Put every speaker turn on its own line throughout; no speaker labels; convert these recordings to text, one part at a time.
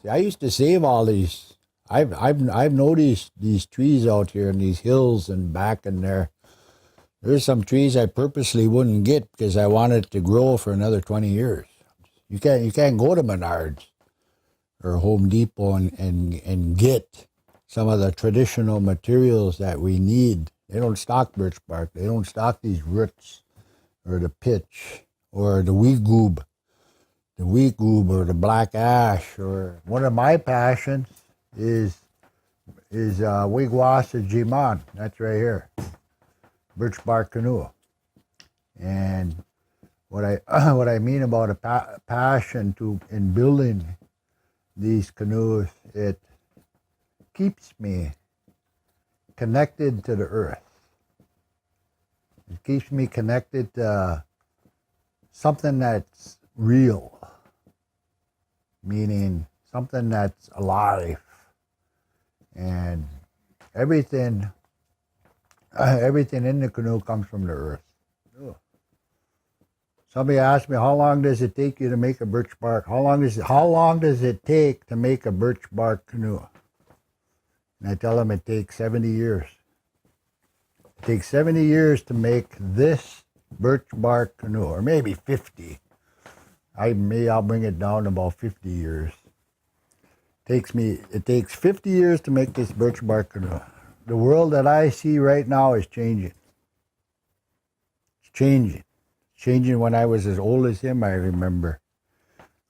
See, I used to save all these. I've noticed these trees out here and these hills and back in there. There's some trees I purposely wouldn't get because I wanted to grow for another 20 years. You can't go to Menards or Home Depot and get some of the traditional materials that we need. They don't stock birch bark. They don't stock these roots or the pitch or the wheat goob or the black ash. Or one of my passions is Wigwasa Jiman. That's right here, birch bark canoe. And what I mean about a passion in building these canoes, it keeps me connected to the earth. It keeps me connected to something that's real, meaning something that's alive, and everything in the canoe comes from the earth. Somebody asked me, how long does it take you to make a birch bark? How long does it take to make a birch bark canoe? And I tell them it takes 70 years. It takes 70 years to make this birch bark canoe, or maybe 50. I'll bring it down to about 50 years. It takes 50 years to make this birch bark canoe. The world that I see right now is changing. It's changing. Changing. When I was as old as him, I remember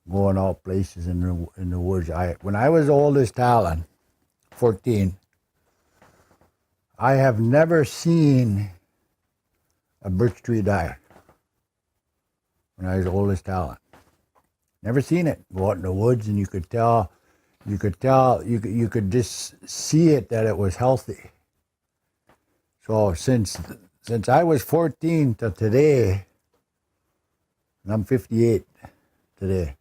going out places in the woods. When I was old as Talon, 14, I have never seen a birch tree die. When I was old as Talon, never seen it. Go out in the woods and you could just see it that it was healthy. So since I was 14 to today, and I'm 58 today,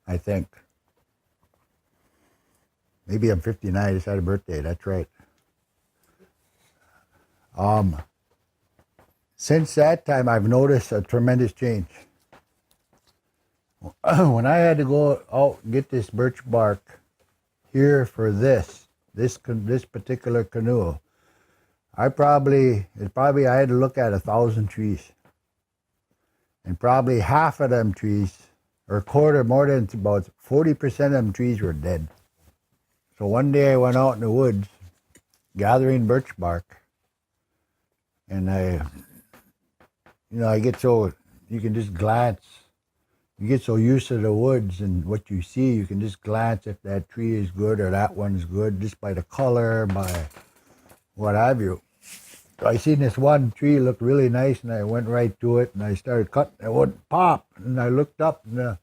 I think. Maybe I'm 59, I just had a birthday, that's right. Since that time, I've noticed a tremendous change. When I had to go out and get this birch bark here for this particular canoe, I had to look at 1,000 trees. And probably half of them trees, or a quarter, more than about 40% of them trees were dead. So one day I went out in the woods gathering birch bark, and I get so, you can just glance. You get so used to the woods and what you see, you can just glance if that tree is good or that one's good, just by the color, by what have you. So I seen this one tree look really nice, and I went right to it, and I started cutting. It wouldn't pop, and I looked up, and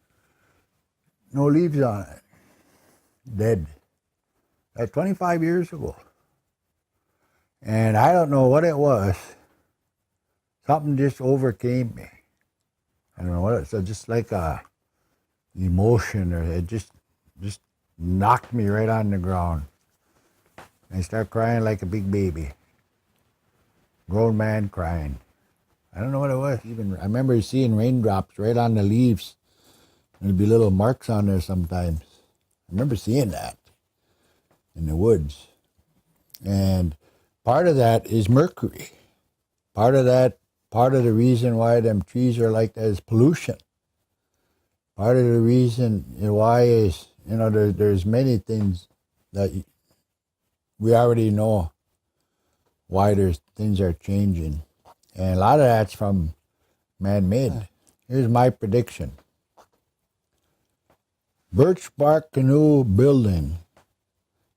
no leaves on it. Dead. That's 25 years ago. And I don't know what it was. Something just overcame me. I don't know what it was. So just like a emotion, or it just knocked me right on the ground. I started crying like a big baby. Grown man crying. I don't know what it was. I remember seeing raindrops right on the leaves. There'd be little marks on there sometimes. I remember seeing that in the woods. And part of that is mercury. Part of the reason why them trees are like that is pollution. Part of the reason why is, there's many things that we already know why things are changing. And a lot of that's from man-made. Here's my prediction. Birch bark canoe building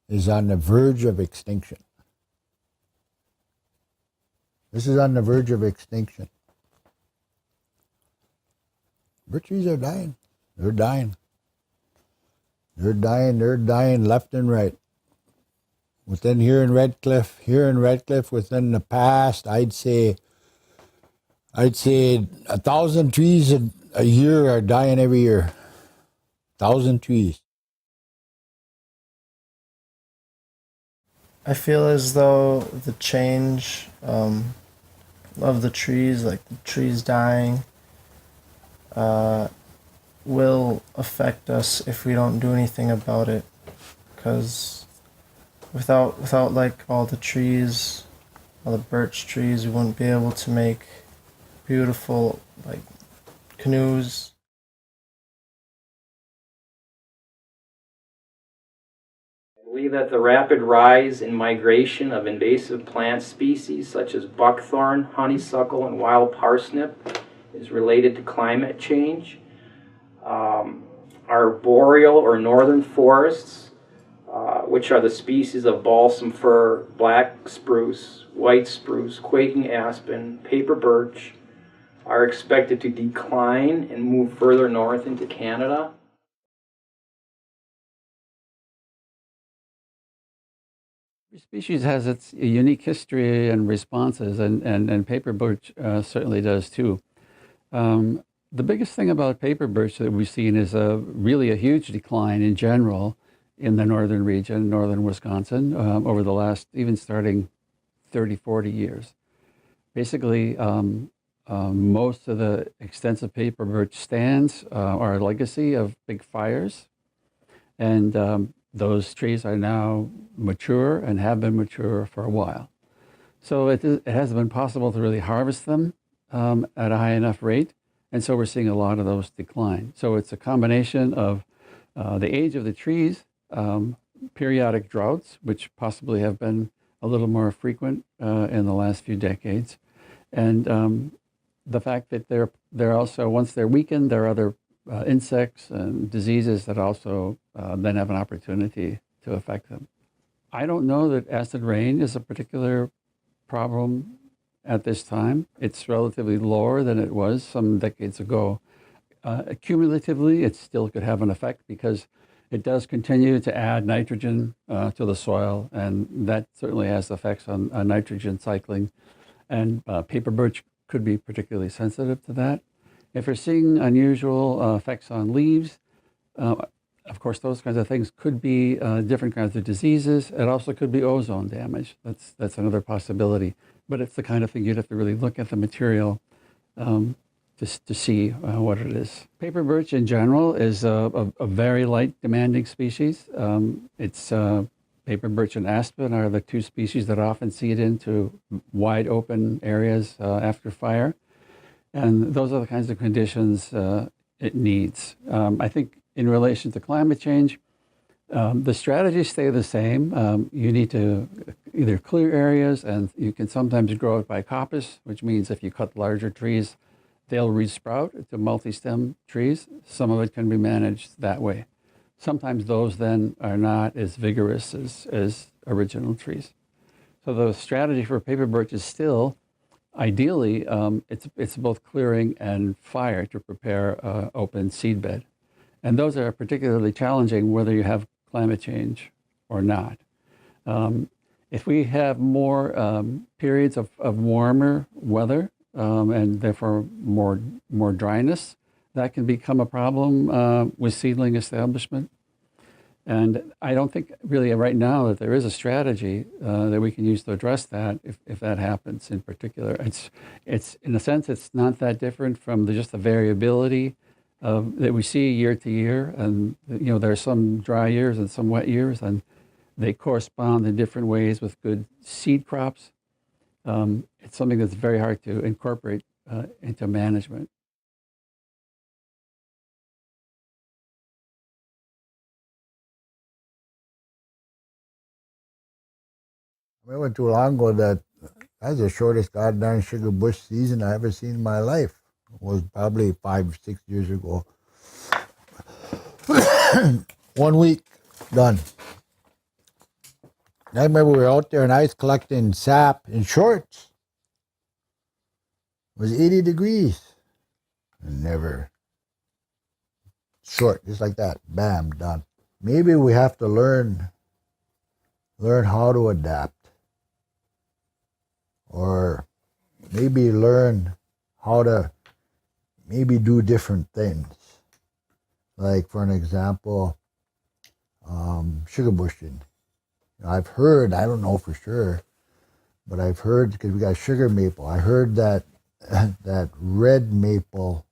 is on the verge of extinction. This is on the verge of extinction. Birch trees are dying. They're dying. They're dying left and right. Here in Red Cliff, within the past, I'd say 1,000 trees a year are dying every year. 1,000 trees.
I feel as though the change of the trees, like the trees dying, will affect us if we don't do anything about it. Because without like all the trees, all the birch trees, we wouldn't be able to make beautiful like canoes.
I believe that the rapid rise in migration of invasive plant species such as buckthorn, honeysuckle, and wild parsnip is related to climate change. Our boreal or northern forests, which are the species of balsam fir, black spruce, white spruce, quaking aspen, paper birch, are expected to decline and move further north into Canada.
Every species has its unique history and responses, and paper birch certainly does too. The biggest thing about paper birch that we've seen is really a huge decline in general in the northern region, northern Wisconsin, over the last, even starting 30, 40 years. Basically, most of the extensive paper birch stands are a legacy of big fires, and those trees are now mature and have been mature for a while. So it hasn't been possible to really harvest them at a high enough rate, and so we're seeing a lot of those decline. So it's a combination of the age of the trees, periodic droughts, which possibly have been a little more frequent in the last few decades, and the fact that they're also, once they're weakened, there are other insects and diseases that also then have an opportunity to affect them. I don't know that acid rain is a particular problem at this time. It's relatively lower than it was some decades ago. Cumulatively, it still could have an effect because it does continue to add nitrogen to the soil, and that certainly has effects on nitrogen cycling. And paper birch could be particularly sensitive to that. If we're seeing unusual effects on leaves, of course, those kinds of things could be different kinds of diseases. It also could be ozone damage. That's another possibility. But it's the kind of thing you'd have to really look at the material to see what it is. Paper birch in general is a very light demanding species. It's paper birch and aspen are the two species that often seed into wide open areas after fire. And those are the kinds of conditions it needs. I think in relation to climate change, the strategies stay the same. You need to either clear areas, and you can sometimes grow it by coppice, which means if you cut larger trees, they'll resprout into multi-stem trees. Some of it can be managed that way. Sometimes those then are not as vigorous as original trees. So the strategy for paper birch is still, ideally, it's both clearing and fire to prepare open seedbed. And those are particularly challenging whether you have climate change or not. If we have more periods of warmer weather and therefore more dryness, that can become a problem with seedling establishment. And I don't think really right now that there is a strategy that we can use to address that if that happens in particular. It's in a sense, it's not that different from just the variability that we see year to year. And there are some dry years and some wet years, and they correspond in different ways with good seed crops. It's something that's very hard to incorporate into management.
I went too long ago that that's the shortest goddamn sugar bush season I ever seen in my life. It was probably 5 6 years ago. 1 week, done. I remember we were out there and I was collecting sap in shorts. It was 80 degrees. And never short, just like that. Bam, done. Maybe we have to learn how to adapt. Or maybe learn how to maybe do different things. Like, for an example, sugar bushing. I've heard, I don't know for sure, but I've heard, because we got sugar maple, I heard that that red maple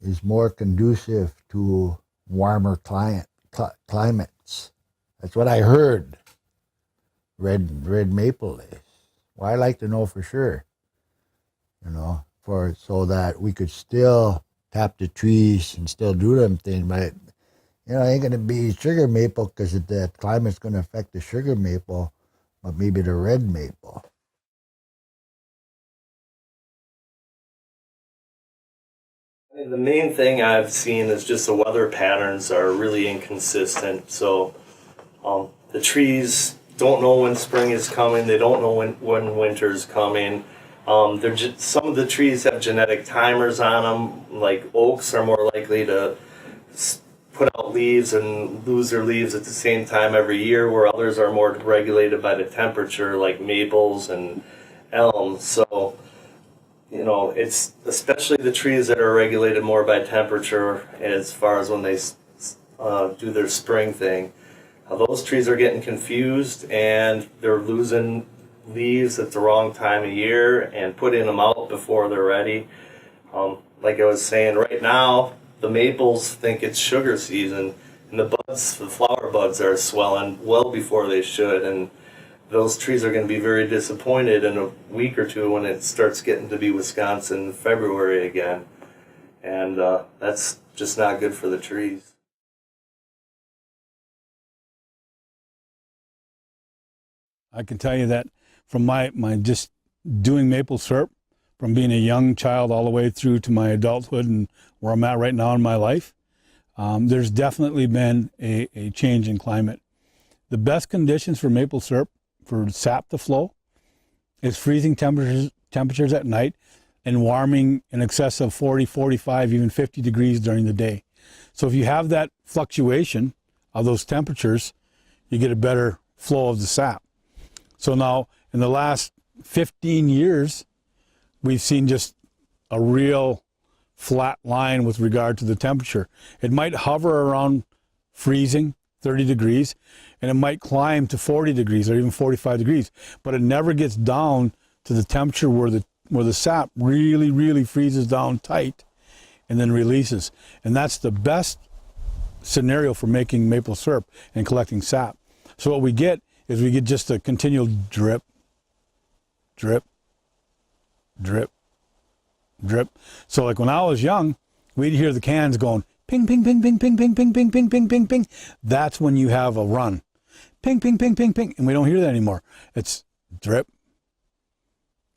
is more conducive to warmer climates. That's what I heard. Red maple is. Well, I like to know for sure, for so that we could still tap the trees and still do them things. But it ain't gonna be sugar maple because the climate's gonna affect the sugar maple, but maybe the red maple.
The main thing I've seen is just the weather patterns are really inconsistent. So the trees don't know when spring is coming. They don't know when winter's coming. Some of the trees have genetic timers on them. Like oaks are more likely to put out leaves and lose their leaves at the same time every year, where others are more regulated by the temperature, like maples and elms. So it's especially the trees that are regulated more by temperature as far as when they do their spring thing. Those trees are getting confused and they're losing leaves at the wrong time of year and putting them out before they're ready. Like I was saying, right now, the maples think it's sugar season and the flower buds are swelling well before they should. And those trees are going to be very disappointed in a week or two when it starts getting to be Wisconsin February again. And that's just not good for the trees.
I can tell you that from my just doing maple syrup, from being a young child all the way through to my adulthood and where I'm at right now in my life, there's definitely been a change in climate. The best conditions for maple syrup, for sap to flow, is freezing temperatures at night and warming in excess of 40, 45, even 50 degrees during the day. So if you have that fluctuation of those temperatures, you get a better flow of the sap. So now, in the last 15 years, we've seen just a real flat line with regard to the temperature. It might hover around freezing, 30 degrees, and it might climb to 40 degrees or even 45 degrees, but it never gets down to the temperature where the sap really, really freezes down tight and then releases. And that's the best scenario for making maple syrup and collecting sap. So what we get is we get just a continual drip, drip, drip, drip. So like when I was young, we'd hear the cans going ping, ping, ping, ping, ping, ping, ping, ping, ping, ping, ping, ping. That's when you have a run. Ping, ping, ping, ping, ping. And we don't hear that anymore. It's drip,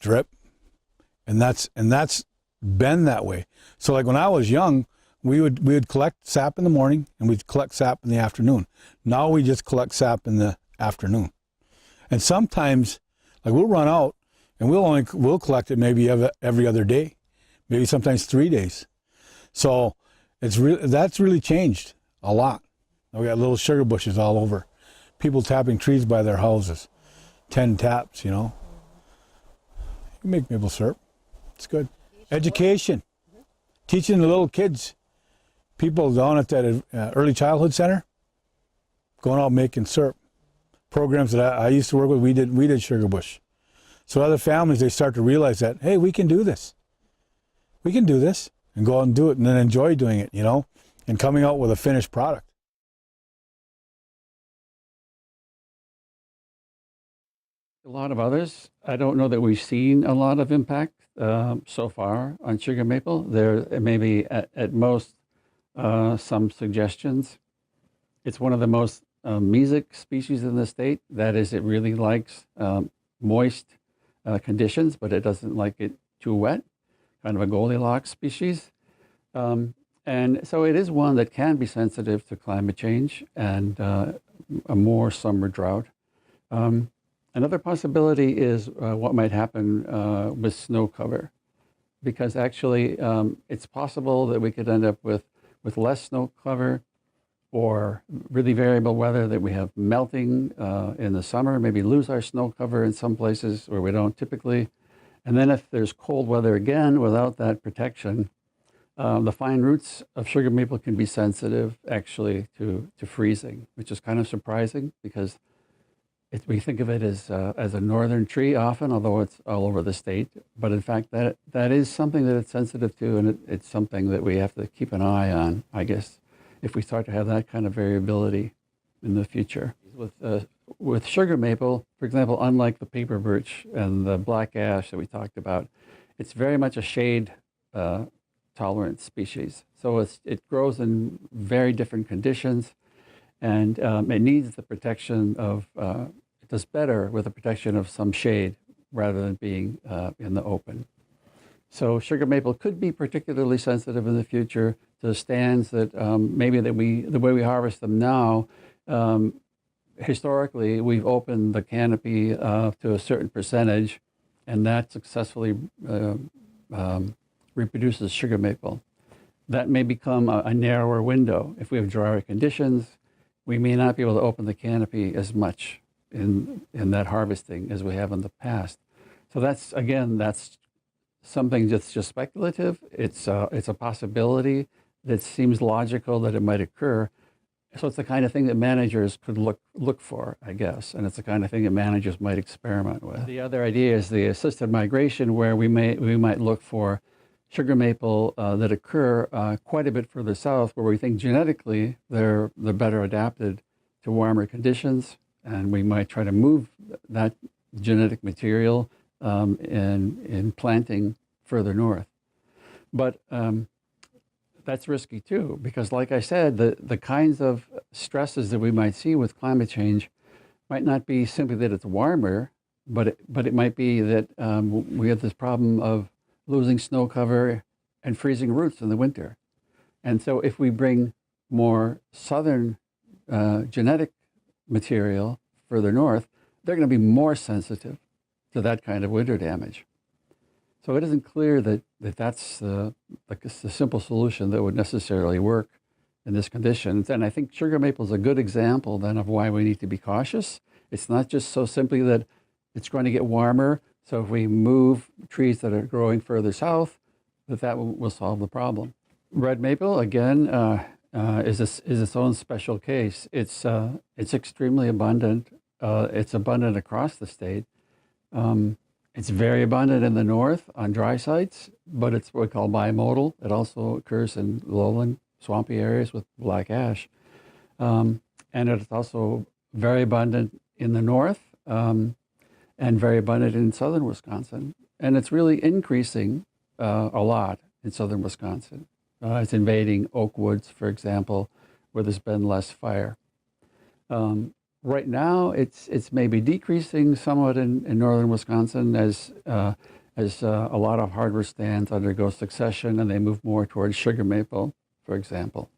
drip. And that's been that way. So like when I was young, we would collect sap in the morning and we'd collect sap in the afternoon. Now we just collect sap in the afternoon. And sometimes like we'll run out and we'll collect it maybe every other day, maybe sometimes 3 days. So that's really changed a lot. We got little sugar bushes all over. People tapping trees by their houses. 10 taps, You can make maple syrup. It's good. Education. Teaching the little kids. People down at that early childhood center going out making syrup. Programs that I used to work with, we did sugar bush. So other families, they start to realize that, hey, we can do this. We can do this and go out and do it and then enjoy doing it, and coming out with a finished product.
A lot of others, I don't know that we've seen a lot of impact so far on sugar maple. There may be at most some suggestions. It's one of the most mesic species in the state. That is, it really likes moist conditions, but it doesn't like it too wet, kind of a Goldilocks species. And so it is one that can be sensitive to climate change and a more summer drought. Another possibility is what might happen with snow cover, because actually it's possible that we could end up with less snow cover or really variable weather, that we have melting in the summer, maybe lose our snow cover in some places where we don't typically. And then if there's cold weather again without that protection, the fine roots of sugar maple can be sensitive actually to freezing, which is kind of surprising because We think of it as a northern tree often, although it's all over the state. But in fact, that is something that it's sensitive to, and it's something that we have to keep an eye on, I guess, if we start to have that kind of variability in the future. With sugar maple, for example, unlike the paper birch and the black ash that we talked about, it's very much a shade tolerant species. So it grows in very different conditions, and it needs the protection of, it does better with the protection of some shade rather than being in the open. So sugar maple could be particularly sensitive in the future to stands that maybe the way we harvest them now, historically we've opened the canopy to a certain percentage, and that successfully reproduces sugar maple. That may become a narrower window. If we have drier conditions, we may not be able to open the canopy as much in that harvesting as we have in the past. So that's something that's just speculative. It's a possibility that seems logical that it might occur. So it's the kind of thing that managers could look for, I guess, and it's the kind of thing that managers might experiment with. The other idea is the assisted migration, where we might look for sugar maple that occur quite a bit further south, where we think genetically they're better adapted to warmer conditions, and we might try to move that genetic material in planting further north. But that's risky too, because like I said, the kinds of stresses that we might see with climate change might not be simply that it's warmer, but it might be that we have this problem of losing snow cover and freezing roots in the winter. And so if we bring more southern genetic material further north, they're going to be more sensitive to that kind of winter damage. So it isn't clear that that's the simple solution that would necessarily work in this condition. And I think sugar maple is a good example then of why we need to be cautious. It's not just so simply that it's going to get warmer, so if we move trees that are growing further south, that will solve the problem. Red maple, again, is its own special case. It's extremely abundant. It's abundant across the state. It's very abundant in the north on dry sites, but it's what we call bimodal. It also occurs in lowland, swampy areas with black ash. And it's also very abundant in the north and very abundant in southern Wisconsin. And it's really increasing a lot in southern Wisconsin. It's invading oak woods, for example, where there's been less fire. Right now, it's maybe decreasing somewhat in northern Wisconsin as a lot of hardwood stands undergo succession and they move more towards sugar maple, for example.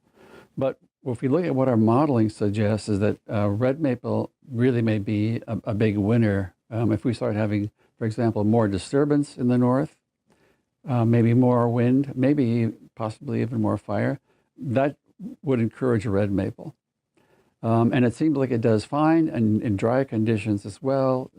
But if we look at what our modeling suggests is that red maple really may be a big winner if we start having, for example, more disturbance in the north, maybe more wind, maybe possibly even more fire. That would encourage red maple. And it seems like it does fine in dry conditions as well.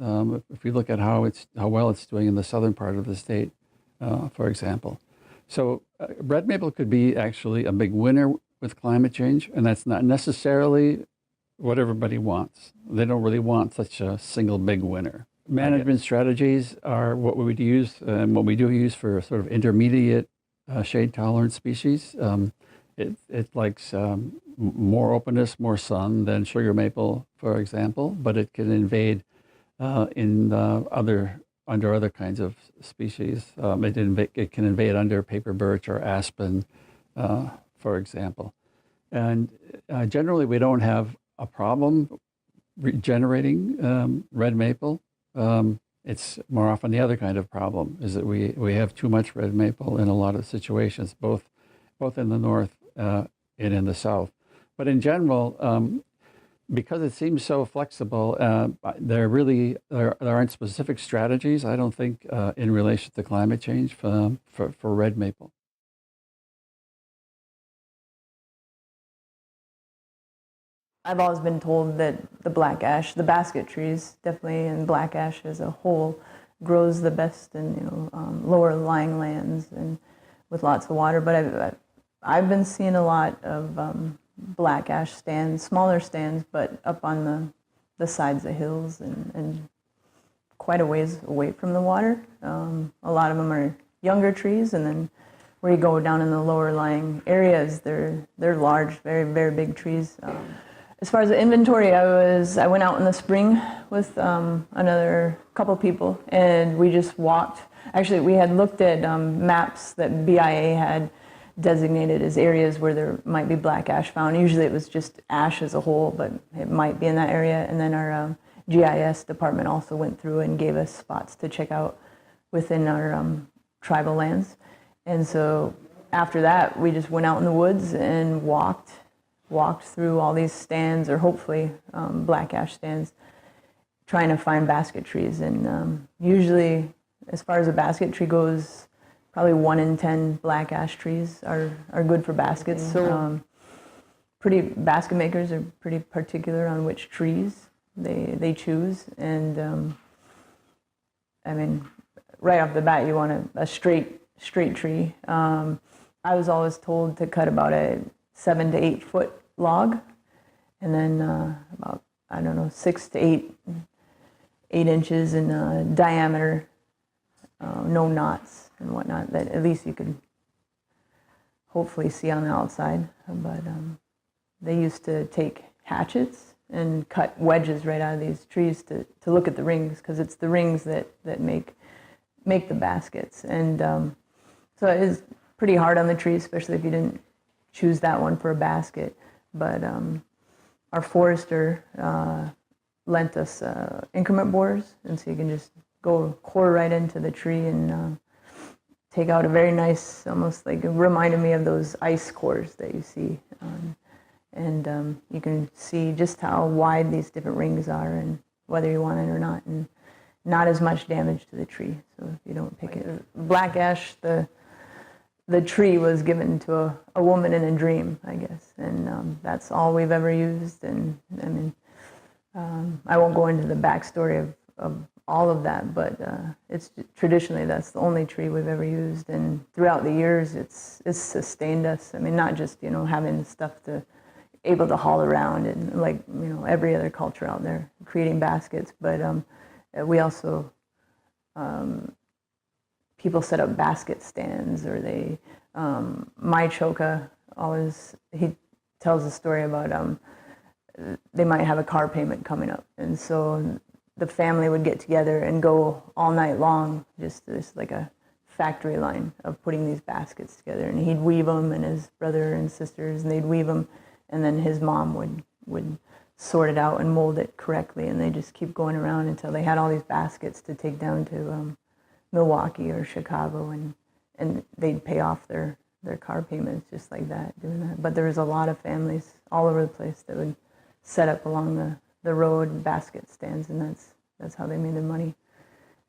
If we look at how well it's doing in the southern part of the state, for example. So red maple could be actually a big winner with climate change, and that's not necessarily what everybody wants. They don't really want such a single big winner. Management strategies are what we would use, and what we do use for sort of intermediate shade-tolerant species. It likes more openness, more sun than sugar maple, for example, but it can invade under other kinds of species. It can invade under paper birch or aspen, for example. And generally, we don't have a problem regenerating red maple. It's more often the other kind of problem, is that we have too much red maple in a lot of situations, both in the north and in the south. But in general, because it seems so flexible, there aren't specific strategies, I don't think, in relation to climate change for red maple.
I've always been told that the black ash, the basket trees, definitely, and black ash as a whole, grows the best in lower lying lands and with lots of water. But I've been seeing a lot of black ash stands, smaller stands, but up on the sides of hills and quite a ways away from the water. A lot of them are younger trees, and then where you go down in the lower lying areas, they're large, very, very big trees. As far as the inventory, I went out in the spring with another couple people, and we just walked. Actually, we had looked at maps that BIA had designated as areas where there might be black ash found. Usually it was just ash as a whole, but it might be in that area. And then our GIS department also went through and gave us spots to check out within our tribal lands. And so after that, we just went out in the woods and walked through all these stands, or hopefully black ash stands, trying to find basket trees. And usually, as far as a basket tree goes, probably 1 in 10 black ash trees are good for baskets. So basket makers are pretty particular on which trees they choose. And I mean, right off the bat, you want a straight tree. I was always told to cut about a 7 to 8 foot log, and then about, I don't know, 6 to 8 inches in diameter, no knots and whatnot, that at least you could hopefully see on the outside. But they used to take hatchets and cut wedges right out of these trees to look at the rings, because it's the rings that make the baskets. And so it is pretty hard on the tree, especially if you didn't choose that one for a basket. But our forester lent us increment borers, and so you can just go core right into the tree and take out a very nice, almost like, it reminded me of those ice cores that you see. And you can see just how wide these different rings are and whether you want it or not, and not as much damage to the tree. So if you don't pick it. Black ash, the tree was given to a woman in a dream, I guess, and that's all we've ever used. And I mean, I won't go into the backstory of all of that, but it's traditionally that's the only tree we've ever used, and throughout the years it's sustained us. I mean, not just having stuff to able to haul around and like every other culture out there creating baskets, but we also people set up basket stands, or they my choka always, he tells a story about they might have a car payment coming up, and so the family would get together and go all night long, just like a factory line of putting these baskets together, and he'd weave them, and his brother and sisters, and they'd weave them, and then his mom would sort it out and mold it correctly, and they just keep going around until they had all these baskets to take down to Milwaukee or Chicago, and they'd pay off their car payments just like that, doing that. But there was a lot of families all over the place that would set up along the road basket stands, and that's how they made their money.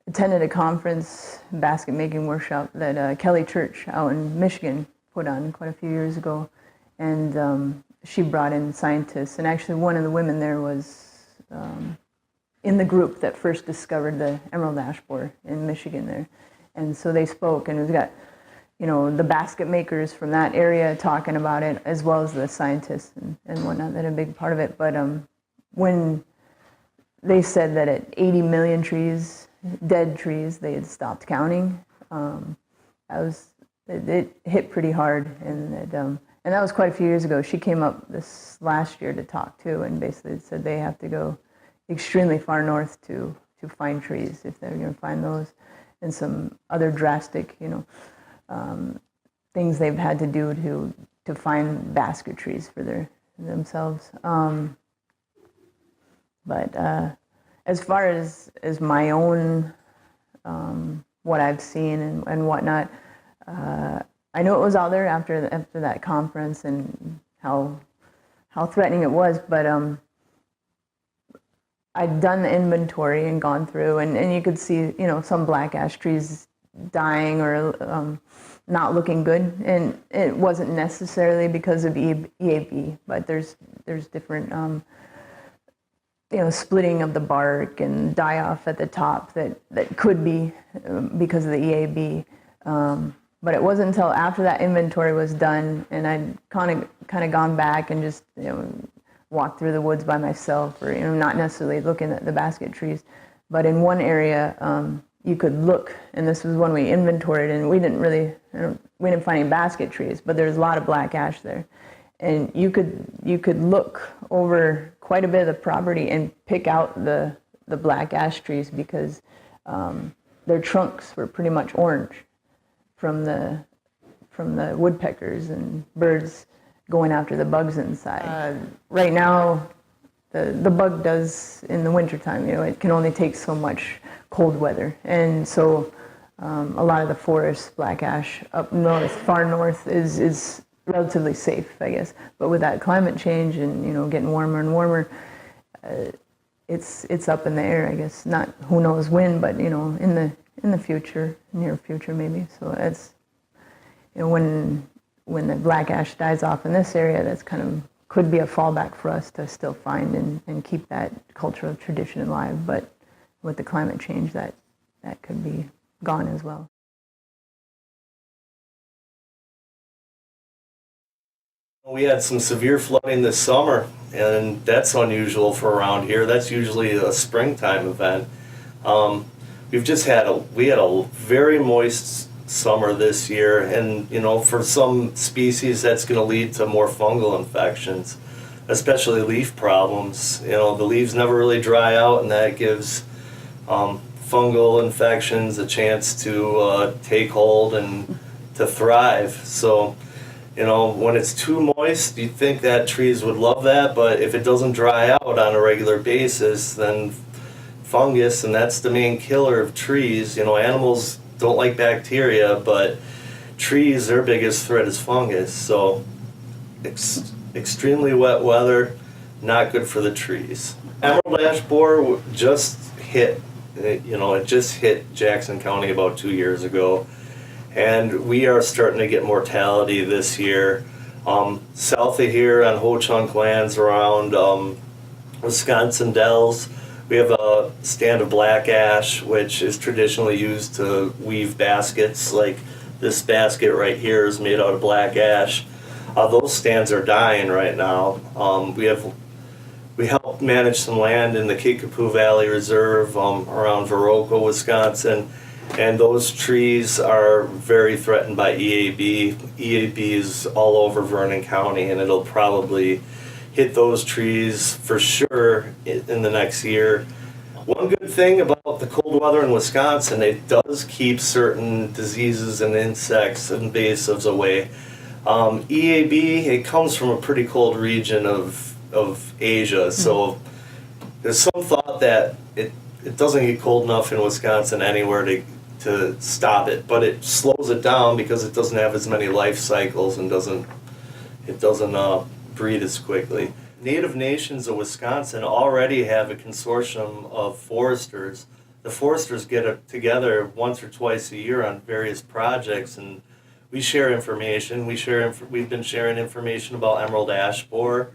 Attended a conference, basket making workshop that Kelly Church out in Michigan put on quite a few years ago, and she brought in scientists, and actually one of the women there was in the group that first discovered the emerald ash borer in Michigan there. And so they spoke, and we've got the basket makers from that area talking about it, as well as the scientists and whatnot that are a big part of it. But when they said that at 80 million trees, dead trees, they had stopped counting, it hit pretty hard, and that was quite a few years ago. She came up this last year to talk too, and basically said they have to go extremely far north to find trees if they're going to find those, and some other drastic, things they've had to do to find basket trees for themselves. But as far as my own, what I've seen and whatnot, I know it was out there after that conference and how threatening it was, but I'd done the inventory and gone through, and you could see, some black ash trees dying or not looking good, and it wasn't necessarily because of EAB, but there's different splitting of the bark and die off at the top that could be because of the EAB. But it wasn't until after that inventory was done, and I'd kind of gone back and just walk through the woods by myself, or not necessarily looking at the basket trees. But in one area, you could look, and this was when we inventoried, and we didn't find any basket trees, but there's a lot of black ash there, and you could look over quite a bit of the property and pick out the black ash trees because their trunks were pretty much orange from the woodpeckers and birds going after the bugs inside. Right now, the bug does in the wintertime, it can only take so much cold weather. And so a lot of the forest black ash up north, far north, is relatively safe, I guess. But with that climate change and, getting warmer and warmer, it's up in the air, I guess. Not who knows when, but, in the future, near future maybe. So it's, when the black ash dies off in this area, that's kind of could be a fallback for us to still find and keep that cultural tradition alive. But with the climate change, that could be gone as well.
We had some severe flooding this summer, and that's unusual for around here. That's usually a springtime event. We had a very moist summer this year, and for some species that's going to lead to more fungal infections, especially leaf problems. The leaves never really dry out, and that gives fungal infections a chance to take hold and to thrive. So when it's too moist, you'd think that trees would love that, but if it doesn't dry out on a regular basis, then fungus, and that's the main killer of trees. Animals don't like bacteria, but trees, their biggest threat is fungus. So extremely wet weather, not good for the trees. Emerald ash borer just hit, it just hit Jackson County about 2 years ago. And we are starting to get mortality this year. South of here on Ho-Chunk lands around Wisconsin Dells, we have a stand of black ash, which is traditionally used to weave baskets. Like this basket right here is made out of black ash. Those stands are dying right now. We help manage some land in the Kickapoo Valley Reserve around Viroqua, Wisconsin. And those trees are very threatened by EAB. EAB is all over Vernon County, and it'll probably hit those trees for sure in the next year. One good thing about the cold weather in Wisconsin, it does keep certain diseases and insects, invasives away. EAB, it comes from a pretty cold region of Asia, so there's some thought that it doesn't get cold enough in Wisconsin anywhere to stop it, but it slows it down because it doesn't have as many life cycles and doesn't breed as quickly. Native Nations of Wisconsin already have a consortium of foresters. The foresters get together once or twice a year on various projects, and we share information. We've been sharing information about emerald ash borer.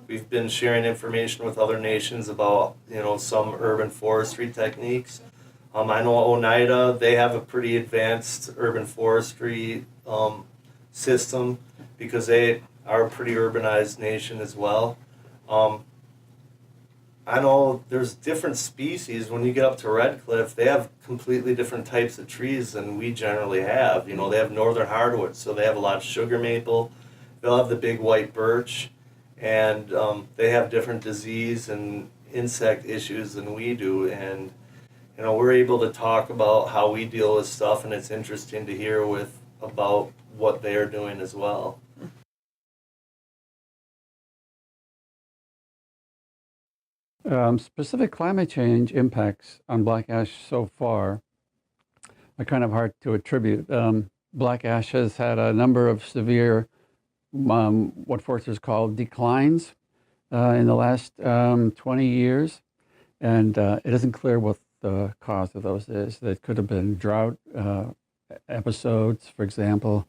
We've been sharing information with other nations about some urban forestry techniques. I know Oneida, they have a pretty advanced urban forestry system because they are a pretty urbanized nation as well. I know there's different species. When you get up to Red Cliff, they have completely different types of trees than we generally have. They have northern hardwood, so they have a lot of sugar maple. They'll have the big white birch, and they have different disease and insect issues than we do. And we're able to talk about how we deal with stuff, and it's interesting to hear about what they are doing as well.
Specific climate change impacts on black ash so far are kind of hard to attribute. Black ash has had a number of severe, what foresters call declines in the last 20 years, and it isn't clear what the cause of those is. That could have been drought episodes, for example,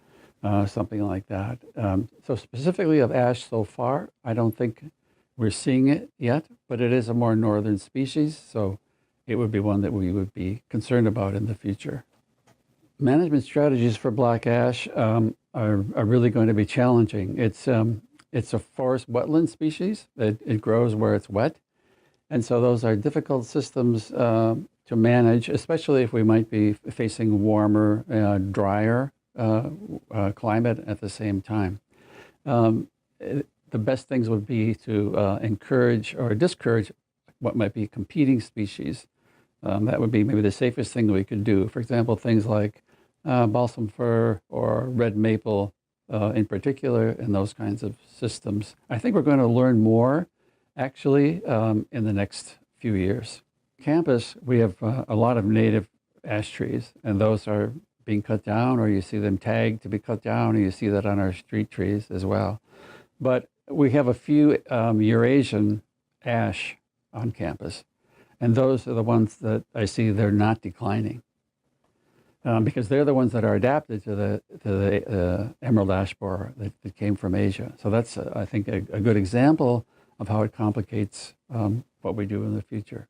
something like that. So specifically of ash so far, I don't think we're seeing it yet, but it is a more northern species, so it would be one that we would be concerned about in the future. Management strategies for black ash are really going to be challenging. It's It's a forest wetland species. It grows where it's wet. And so those are difficult systems to manage, especially if we might be facing warmer, drier climate at the same time. The best things would be to encourage or discourage what might be competing species. That would be maybe the safest thing we could do. For example, things like balsam fir or red maple in particular, and those kinds of systems. I think we're going to learn more, actually, in the next few years. Campus, we have a lot of native ash trees, and those are being cut down, or you see them tagged to be cut down, or you see that on our street trees as well. But we have a few Eurasian ash on campus, and those are the ones that I see they're not declining. Because they're the ones that are adapted to the emerald ash borer that came from Asia. So that's, I think, a good example of how it complicates what we do in the future.